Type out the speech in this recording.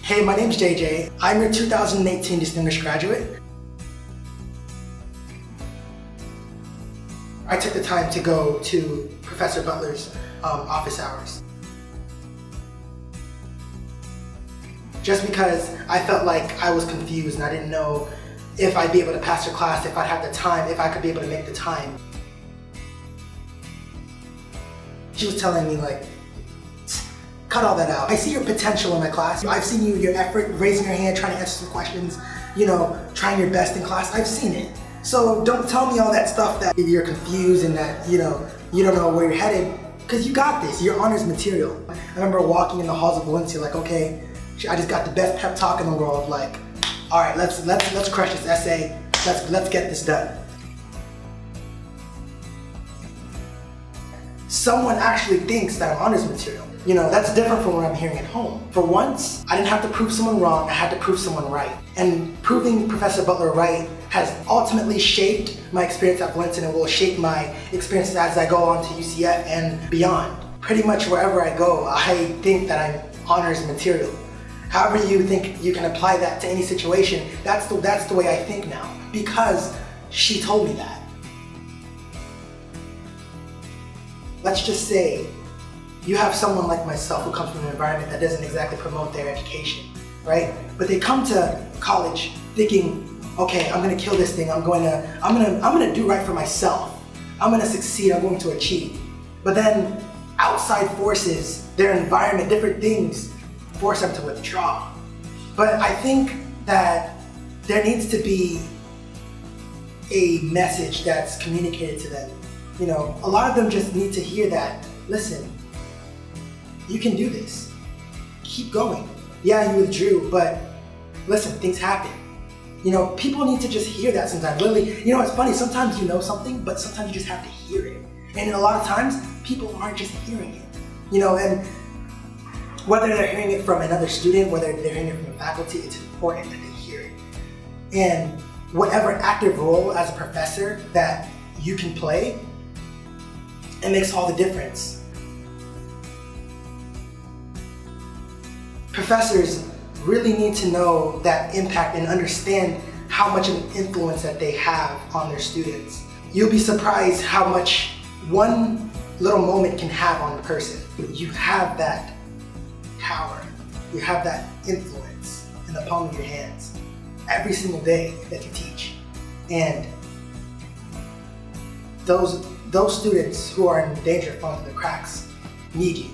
Hey, my name's JJ. I'm your 2018 Distinguished Graduate. I took the time to go to Professor Butler's office hours. Just because I felt like I was confused and I didn't know if I'd be able to pass her class, if I'd have the time, if I could be able to make the time. She was telling me like, cut all that out. I see your potential in my class. I've seen your effort, raising your hand, trying to answer some questions, trying your best in class. I've seen it. So don't tell me all that stuff that you're confused and that, you don't know where you're headed, because you got this, you're honors material. I remember walking in the halls of Valencia like, okay, I just got the best pep talk in the world, like, all right, let's crush this essay, let's get this done. Someone actually thinks that I'm honors material. That's different from what I'm hearing at home. For once, I didn't have to prove someone wrong, I had to prove someone right. And proving Professor Butler right has ultimately shaped my experience at Valencia and will shape my experiences as I go on to UCF and beyond. Pretty much wherever I go, I think that I'm honors material. However you think you can apply that to any situation, that's the way I think now, because she told me that. Let's just say you have someone like myself who comes from an environment that doesn't exactly promote their education, right? But they come to college thinking, okay, I'm gonna kill this thing, I'm gonna do right for myself, I'm gonna succeed, I'm going to achieve. But then outside forces, their environment, different things, force them to withdraw. But I think that there needs to be a message that's communicated to them. A lot of them just need to hear that, listen, you can do this. Keep going. Yeah, you withdrew, but listen, things happen. People need to just hear that sometimes. Literally, it's funny, sometimes you know something, but sometimes you just have to hear it. And a lot of times, people aren't just hearing it. And whether they're hearing it from another student, whether they're hearing it from the faculty, it's important that they hear it. And whatever active role as a professor that you can play, it makes all the difference. Professors really need to know that impact and understand how much of an influence that they have on their students. You'll be surprised how much one little moment can have on a person. You have that power, you have that influence in the palm of your hands every single day that you teach. And those students who are in danger of falling through the cracks need you.